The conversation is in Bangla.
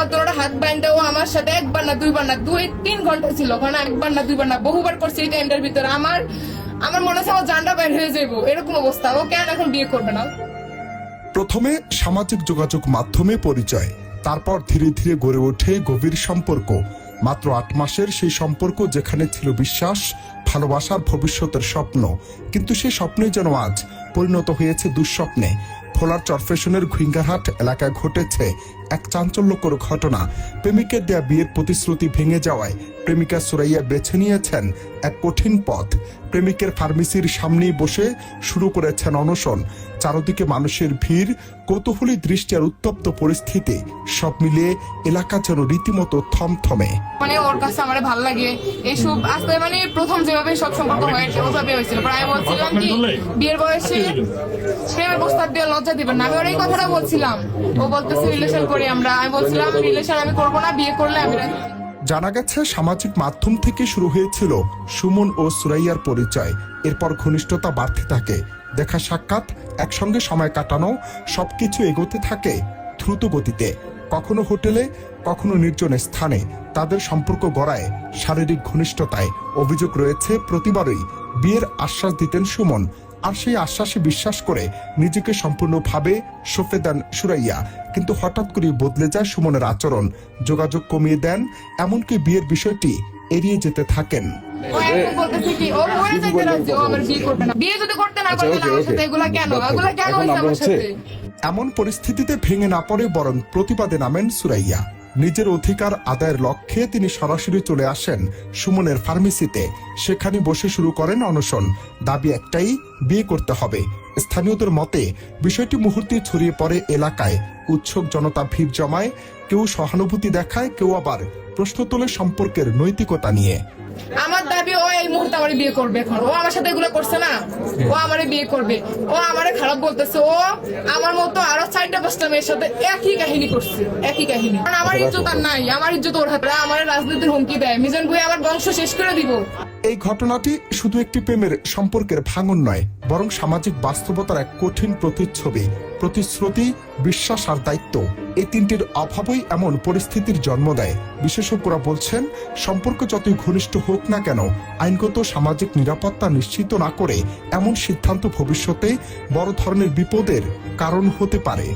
আমার তোরা হাত বাইন্দা ও আমার সাথে একবার না দুইবার না 2-3 ঘন্টা ছিল, কারণ একবার না দুইবার না বহুবার করছে এই টাইমটার ভিতরে। আমার মনে হচ্ছে আমার জানটা বের হয়ে যাবো, এরকম অবস্থা। ও কেন এখন বিয়ে করবে না? প্রথমে সামাজিক যোগাযোগ মাধ্যমে পরিচয়, তারপর ধীরে ধীরে গড়ে ওঠে গভীর সম্পর্ক। মাত্র 8 মাসের সেই সম্পর্ক, যেখানে ছিল বিশ্বাস, ভালোবাসার, ভবিষ্যতের স্বপ্ন। কিন্তু সেই স্বপ্নই যেন আজ পরিণত হয়েছে দুঃস্বপ্নে। ভোলার চরফেশনের ঘুইঙ্গারহাট এলাকায় ঘটেছে এক চাঞ্চল্যকর ঘটনা। প্রেমিকের দেয়া বিয়ের প্রতিশ্রুতি ভেঙে যাওয়ায় প্রেমিকা সুরাইয়া বেছে নিয়েছেন এক কঠিন পথ। প্রেমিকের ফার্মেসির সামনেই বসে শুরু করেছেন অনশন। চারদিকে মানুষের ভিড়, কৌতূহলী দৃষ্টি আর উত্তপ্ত পরিস্থিতি, সব মিলিয়ে এলাকা যেন রীতিমতো থমথমে। মানে ওর কাছে আমার ভালো লাগে এইসব আসতে, মানে প্রথম যেভাবে সব সম্পর্ক হয়েছে ওভাবে হয়েছিল। আমি বলছিলাম কি বিয়ের বয়সে প্রেমের প্রস্তাব দিয়ে লজ্জা দিবেন না, আমি ওর এই কথাটা বলছিলাম। ও বলতেছে রিলেশন করি আমরা, আমি বলছিলাম রিলেশন আমি করবো না, বিয়ে করলে আমি রাজি। জানা গেছে সামাজিক মাধ্যম থেকে শুরু হয়েছিল সুমন ও সুরাইয়ার পরিচয়। এরপর ঘনিষ্ঠতা বাড়তে থাকে, দেখা সাক্ষাৎ, একসঙ্গে সময় কাটানো, সবকিছু এগোতে থাকে দ্রুত গতিতে। কখনো হোটেলে, কখনো নির্জন স্থানে তাদের সম্পর্ক গড়ায় শারীরিক ঘনিষ্ঠতায়। অভিযোগ রয়েছে প্রতিবারই বিয়ের আশ্বাস দিতেন সুমন, আর সেই আশ্বাসে বিশ্বাস করে নিজেকে সম্পূর্ণভাবে সঁপে দেন সুরাইয়া। কিন্তু হঠাৎ করে বদলে যায় সুমনের আচরণ, যোগাযোগ কমিয়ে দেন, এমনকি বিয়ের বিষয়টি এড়িয়ে যেতে থাকেন। ও এখন বলতেছে কি ও মরে যাইতে রাজি, ও আমার বিয়ে করবে না। বিয়ে যদি করতে না পারবে আমার সাথে এগুলা কেন হইছে আমার সাথে? এমন পরিস্থিতিতে ভেঙে না পড়ে বরং প্রতিবাদে নামেন সুরাইয়া। নিজের অধিকার আদায়ের লক্ষ্যে তিনি সরাসরি চলে আসেন সুমনের ফার্মেসিতে। সেখানে বসে শুরু করেন অনশন। দাবি একটাই, বিয়ে করতে হবে। স্থানীয়দের মতে বিষয়টি মুহূর্তে ছড়িয়ে পড়ে এলাকায়। উৎসুক জনতা ভিড় জমায়, কেউ সহানুভূতি দেখায়, কেউ আবার প্রশ্ন তোলে সম্পর্কের নৈতিকতা নিয়ে। আমার দাবি ও এই মুহূর্তে আমারে বিয়ে করবে। এখন ও আমার সাথে এগুলো করছে না, ও আমারে বিয়ে করবে। ও আমারে খারাপ বলতেছে, ও আমার মতো আরো 4-5টা মেয়ের সাথে একই কাহিনী করছে, একই কাহিনী। কারণ আমার ইজ্জত আর নাই, আমার ইজ্জত ওর হাতে। আমার রাজনীতির হুমকি দেয়, মিজান ভাই আমার বংশ শেষ করে দিব। এই ঘটনাটি শুধু একটি প্রেমের সম্পর্কের ভাঙন নয়, বরং সামাজিক বাস্তবতার এক কঠিন প্রতিচ্ছবি। প্রতিশ্রুতি, বিশ্বাস আর দায়িত্ব, এই তিনটির অভাবই এমন পরিস্থিতির জন্ম দেয়। বিশেষজ্ঞরা বলছেন, সম্পর্ক যতই ঘনিষ্ঠ হোক না কেন, আইনগত সামাজিক নিরাপত্তা নিশ্চিত না করে এমন সিদ্ধান্ত ভবিষ্যতে বড় ধরনের বিপদের কারণ হতে পারে।